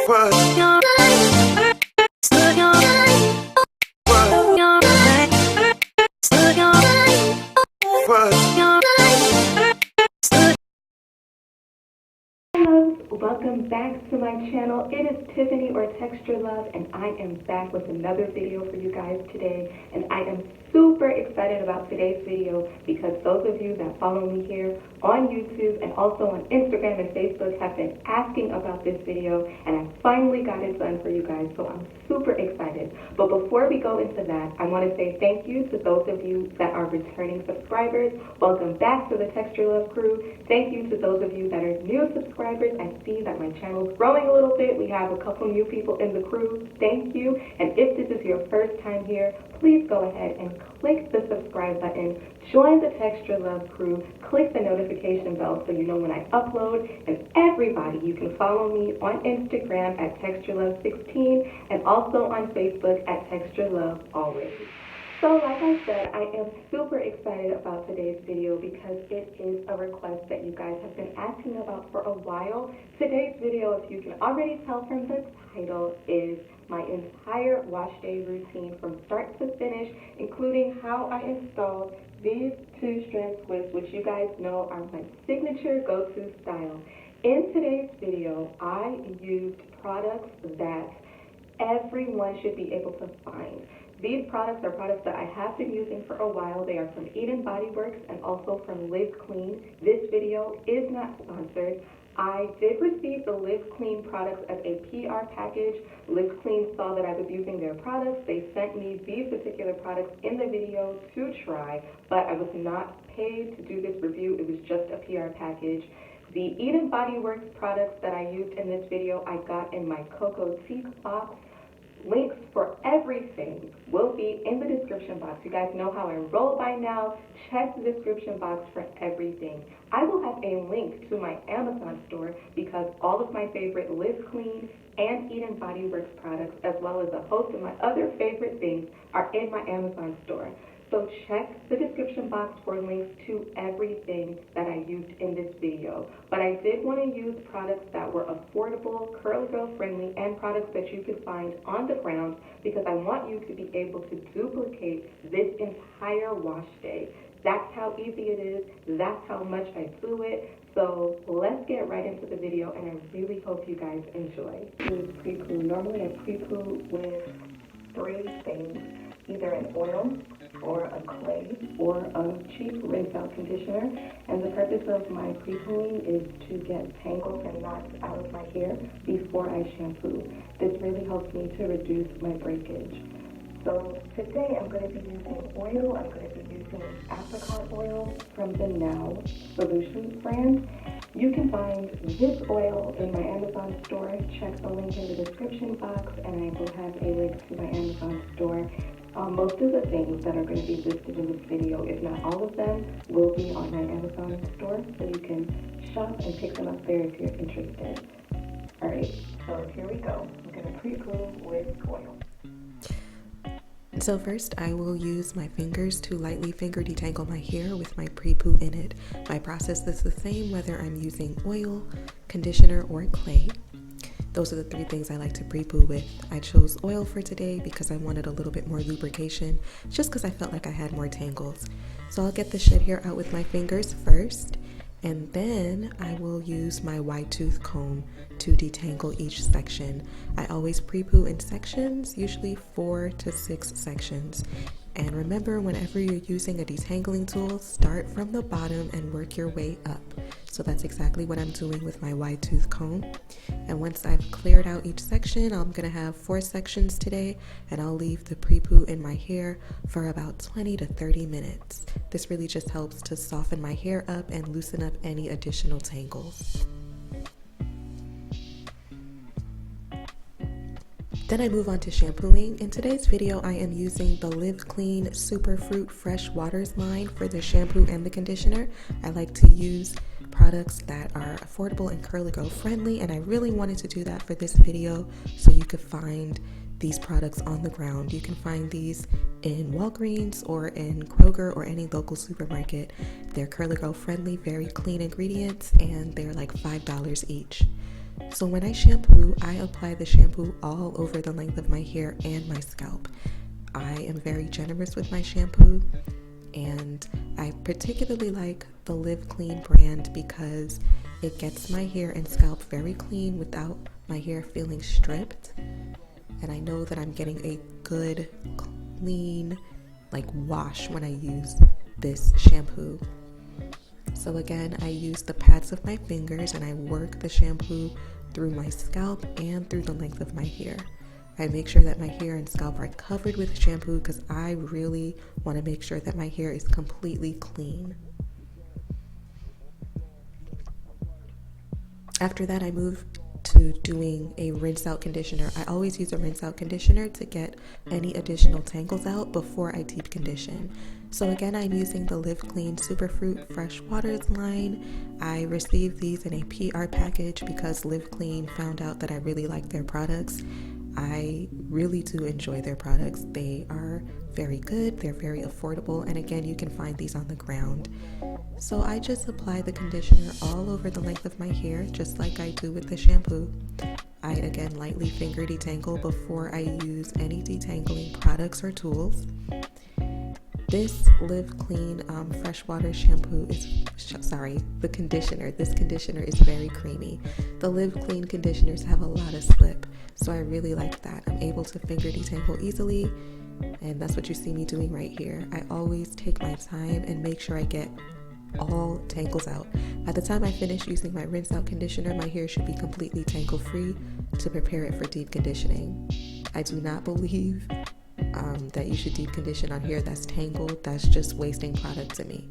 Welcome back to my channel. It is Tiffany or Texture Love, and I am back with another video for you guys today. And I am super excited about today's video because those of you that follow me here on YouTube and also on Instagram and Facebook have been asking about this video, and I finally got it done for you guys, so I'm super excited. But before we go into that, I want to say thank you to those of you that are returning subscribers. Welcome back to the Texture Love crew. Thank you to those of you that are new subscribers. I see that my channel is growing a little bit. We have a couple new people in the crew. Thank you. And if this is your first time here, please go ahead and click the subscribe button. Join the Texture Love crew. Click the notification bell so you know when I upload. And everybody, you can follow me on Instagram at TextureLove16 and also on Facebook at Texture Love always. So like I said, I am super excited about today's video because it is a request that you guys have been asking about for a while. Today's video, if you can already tell from the title, is my entire wash day routine from start to finish, including how I installed these 2-strand twists, which you guys know are my signature go-to style. In today's video, I used products that everyone should be able to find. These products are products that I have been using for a while. They are from Eden Body Works and also from Live Clean. This video is not sponsored. I did receive the Live Clean products as a PR package. Live Clean saw that I was using their products. They sent me these particular products in the video to try, but I was not paid to do this review. It was just a PR package. The Eden Body Works products that I used in this video, I got in my Cocoa Teak box. Links for everything will be in the description box. You guys know how I roll by now. Check the description box for everything. I will have a link to my Amazon store because all of my favorite Live Clean and Eden Body Works products, as well as a host of my other favorite things, are in my Amazon store. So check the description box for links to everything that I used in this video. But I did want to use products that were affordable, curly girl friendly, and products that you could find on the ground because I want you to be able to duplicate this entire wash day. That's how easy it is. That's how much I do it. So let's get right into the video, and I really hope you guys enjoy. This is pre-poo. Normally I pre-poo with 3 things, either an oil, or a clay, or a cheap rinse-out conditioner. And the purpose of my pre-pooing is to get tangles and knots out of my hair before I shampoo. This really helps me to reduce my breakage. So today I'm going to be using oil. I'm going to be using apricot oil from the Now Solutions brand. You can find this oil in my Amazon store. Check the link in the description box, and I will have a link to my Amazon store. Most of the things that are going to be listed in this video, if not all of them, will be on my Amazon store, so you can shop and pick them up there if you're interested. Alright, so here we go. I'm going to pre-poo with oil. So first, I will use my fingers to lightly finger detangle my hair with my pre-poo in it. My process is the same whether I'm using oil, conditioner, or clay. Those are the 3 things I like to pre-poo with. I chose oil for today because I wanted a little bit more lubrication, just because I felt like I had more tangles. So I'll get the shed hair out with my fingers first, and then I will use my wide tooth comb to detangle each section. I always pre-poo in sections, usually 4 to 6 sections. And remember, whenever you're using a detangling tool, start from the bottom and work your way up. So that's exactly what I'm doing with my wide tooth comb. And once I've cleared out each section, I'm gonna have 4 sections today, and I'll leave the pre-poo in my hair for about 20 to 30 minutes. This really just helps to soften my hair up and loosen up any additional tangles. Then I move on to shampooing. In today's video, I am using the Live Clean Superfruit Fresh Waters line for the shampoo and the conditioner. I like to use products that are affordable and curly girl friendly, and I really wanted to do that for this video so you could find these products on the ground. You can find these in Walgreens or in Kroger or any local supermarket. They're curly girl friendly, very clean ingredients, and they're like $5 each. So when I shampoo, I apply the shampoo all over the length of my hair and my scalp. I am very generous with my shampoo, and I particularly like the Live Clean brand because it gets my hair and scalp very clean without my hair feeling stripped. And I know that I'm getting a good, clean, wash when I use this shampoo. So again, I use the pads of my fingers and I work the shampoo through my scalp and through the length of my hair. I make sure that my hair and scalp are covered with shampoo because I really want to make sure that my hair is completely clean. After that, I move to doing a rinse out conditioner. I always use a rinse out conditioner to get any additional tangles out before I deep condition. So again, I'm using the Live Clean Superfruit Fresh Waters line. I received these in a PR package because Live Clean found out that I really like their products. I really do enjoy their products. They are very good, they're very affordable, and again, you can find these on the ground. So I just apply the conditioner all over the length of my hair, just like I do with the shampoo. I again lightly finger detangle before I use any detangling products or tools. This Live Clean freshwater shampoo the conditioner. This conditioner is very creamy. The Live Clean conditioners have a lot of slip, so I really like that. I'm able to finger detangle easily, and that's what you see me doing right here. I always take my time and make sure I get all tangles out. By the time I finish using my rinse out conditioner, my hair should be completely tangle free to prepare it for deep conditioning. I do not believe that you should deep condition on hair that's tangled. That's just wasting product to me.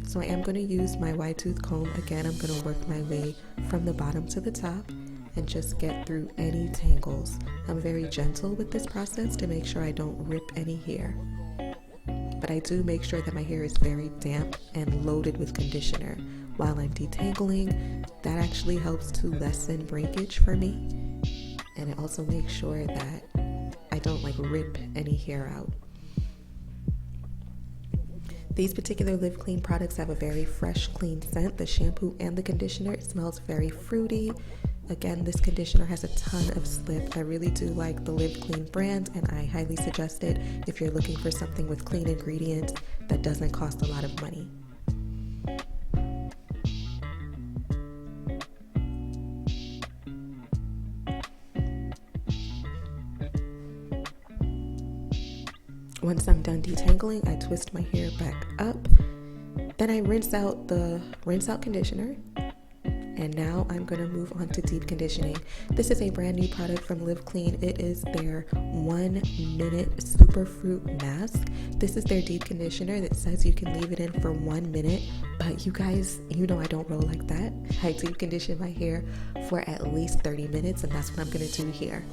So I am going to use my wide tooth comb. Again, I'm going to work my way from the bottom to the top and just get through any tangles. I'm very gentle with this process to make sure I don't rip any hair. But I do make sure that my hair is very damp and loaded with conditioner while I'm detangling. That actually helps to lessen breakage for me, and it also makes sure that I don't rip any hair out. These particular Live Clean products have a very fresh, clean scent. The shampoo and the conditioner, it smells very fruity. Again, this conditioner has a ton of slip. I really do like the Live Clean brand, and I highly suggest it if you're looking for something with clean ingredients that doesn't cost a lot of money. Once I'm done detangling, I twist my hair back up. Then I rinse out the rinse out conditioner. And now I'm going to move on to deep conditioning. This is a brand new product from Live Clean. It is their 1 minute superfruit mask. This is their deep conditioner that says you can leave it in for 1 minute. But you guys, I don't roll like that. I deep condition my hair for at least 30 minutes, and that's what I'm going to do here.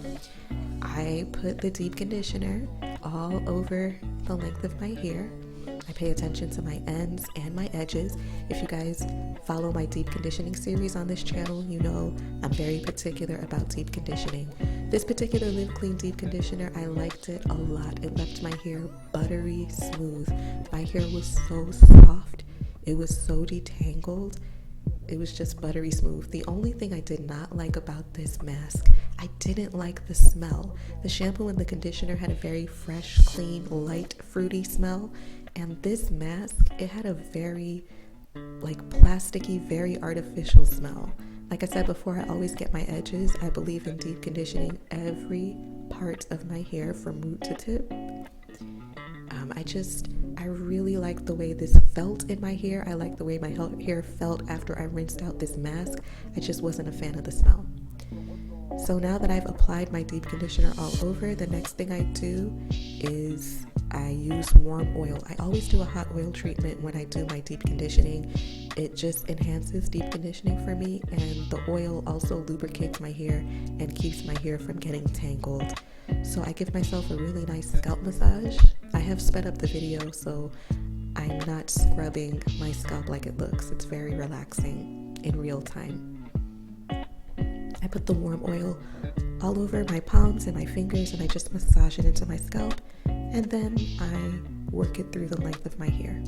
I put the deep conditioner all over the length of my hair. I pay attention to my ends and my edges. If you guys follow my deep conditioning series on this channel, you know I'm very particular about deep conditioning. This particular Live Clean deep conditioner, I liked it a lot. It left my hair buttery smooth. My hair was so soft. It was so detangled. It was just buttery smooth. The only thing I did not like about this mask, I didn't like the smell. The shampoo and the conditioner had a very fresh, clean, light, fruity smell. And this mask, it had a very plasticky, very artificial smell. Like I said before, I always get my edges. I believe in deep conditioning every part of my hair from root to tip. I really like the way this felt in my hair. I like the way my hair felt after I rinsed out this mask. I just wasn't a fan of the smell. So now that I've applied my deep conditioner all over, the next thing I do is I use warm oil. I always do a hot oil treatment when I do my deep conditioning. It just enhances deep conditioning for me, and the oil also lubricates my hair and keeps my hair from getting tangled. So I give myself a really nice scalp massage. I have sped up the video so I'm not scrubbing my scalp like it looks. It's very relaxing in real time. I put the warm oil all over my palms and my fingers, and I just massage it into my scalp, and then I work it through the length of my hair.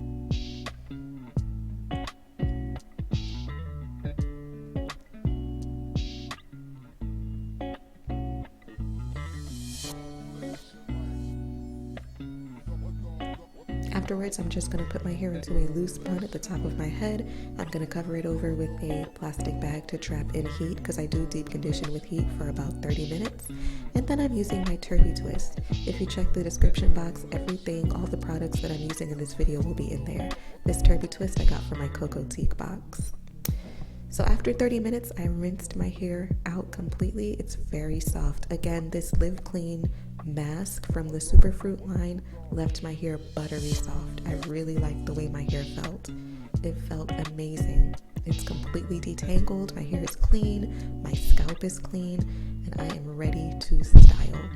Afterwards, I'm just going to put my hair into a loose bun at the top of my head. I'm going to cover it over with a plastic bag to trap in heat because I do deep condition with heat for about 30 minutes. And then I'm using my Turby Twist. If you check the description box, everything, all the products that I'm using in this video will be in there. This Turby Twist I got from my Cocoa Teak box. So after 30 minutes, I rinsed my hair out completely. It's very soft. Again, this Live Clean mask from the Superfruit line left my hair buttery soft. I really liked the way my hair felt. It felt amazing. It's completely detangled. My hair is clean. My scalp is clean. And I am ready to style.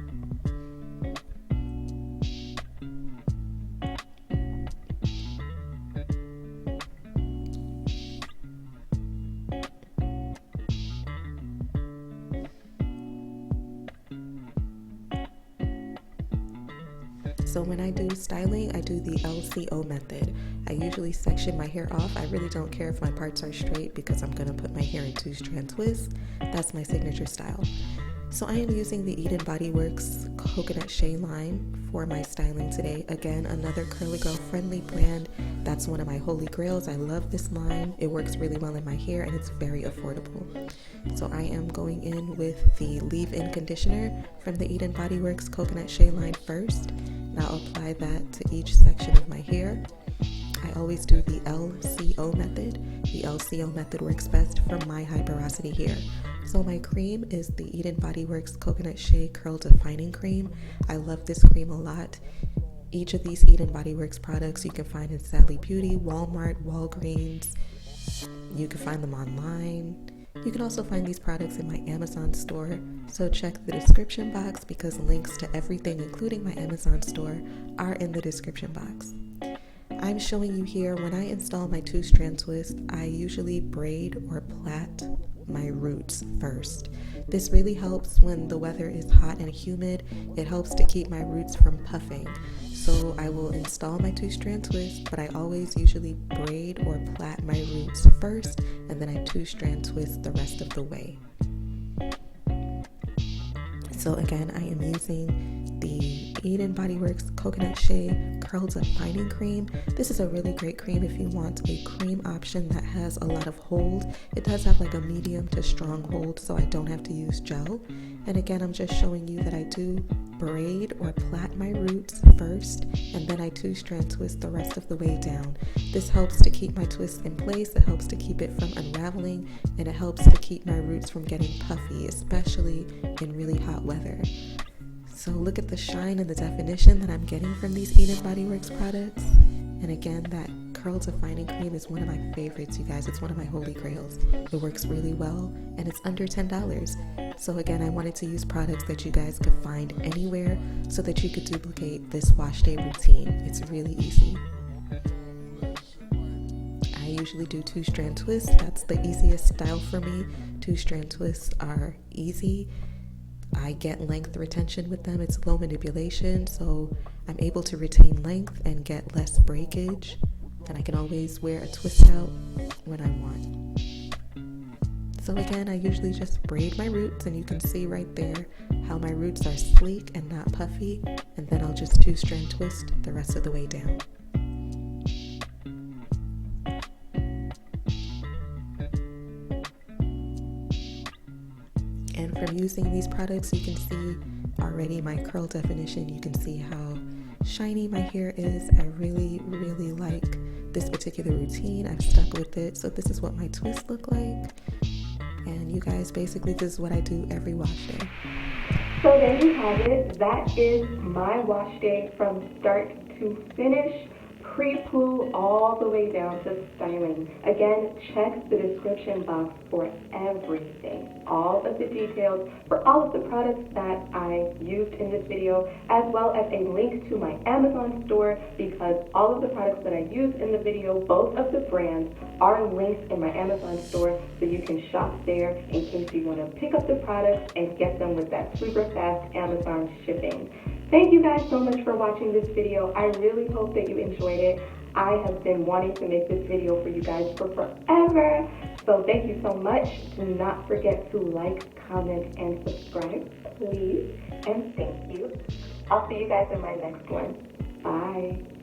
So when I do styling, I do the LCO method. I usually section my hair off. I really don't care if my parts are straight because I'm gonna put my hair in 2-strand twists. That's my signature style. So I am using the Eden Body Works Coconut Shea line for my styling today. Again, another curly girl friendly brand. That's one of my holy grails. I love this line. It works really well in my hair and it's very affordable. So I am going in with the leave-in conditioner from the Eden Body Works Coconut Shea line first. And I'll apply that to each section of my hair. I always do the LCO method. The LCO method works best for my high porosity hair. So my cream is the Eden Body Works Coconut Shea Curl Defining Cream. I love this cream a lot. Each of these Eden Body Works products you can find in Sally Beauty, Walmart, Walgreens. You can find them online. You can also find these products in my Amazon store, so check the description box because links to everything, including my Amazon store, are in the description box. I'm showing you here when I install my 2-strand twist, I usually braid or plait my roots first. This really helps when the weather is hot and humid. It helps to keep my roots from puffing. So I will install my 2-strand twist, but I always usually braid or plait my roots first, and then I 2-strand twist the rest of the way. So again, I am using the Eden Body Works Coconut Shea Curl Defining Cream. This is a really great cream if you want a cream option that has a lot of hold. It does have like a medium to strong hold, so I don't have to use gel. And again, I'm just showing you that I do braid or plait my roots first, and then I 2-strand twist the rest of the way down. This helps to keep my twist in place, it helps to keep it from unraveling, and it helps to keep my roots from getting puffy, especially in really hot weather. So look at the shine and the definition that I'm getting from these Eden Body Works products. And again, that Curl Defining Cream is one of my favorites, you guys. It's one of my holy grails. It works really well, and it's under $10. So again, I wanted to use products that you guys could find anywhere so that you could duplicate this wash day routine. It's really easy. I usually do 2-strand twists. That's the easiest style for me. 2-strand twists are easy. I get length retention with them. It's low manipulation, so I'm able to retain length and get less breakage. And I can always wear a twist out when I want. So again, I usually just braid my roots, and you can see right there how my roots are sleek and not puffy. And then I'll just 2-strand twist the rest of the way down. And from using these products, you can see already my curl definition. You can see how shiny my hair is. I really, really like this particular routine. I've stuck with it. So this is what my twists look like. And you guys, basically this is what I do every wash day. So there you have it. That is my wash day from start to finish. Pre-poo all the way down to styling. Again, check the description box for everything, all of the details for all of the products that I used in this video, as well as a link to my Amazon store, because all of the products that I used in the video, both of the brands, are linked in my Amazon store, so you can shop there in case you want to pick up the products and get them with that super fast Amazon shipping. Thank you guys so much for watching this video. I really hope that you enjoyed it. I have been wanting to make this video for you guys for forever. So thank you so much. Do not forget to like, comment, and subscribe, please. And thank you. I'll see you guys in my next one. Bye.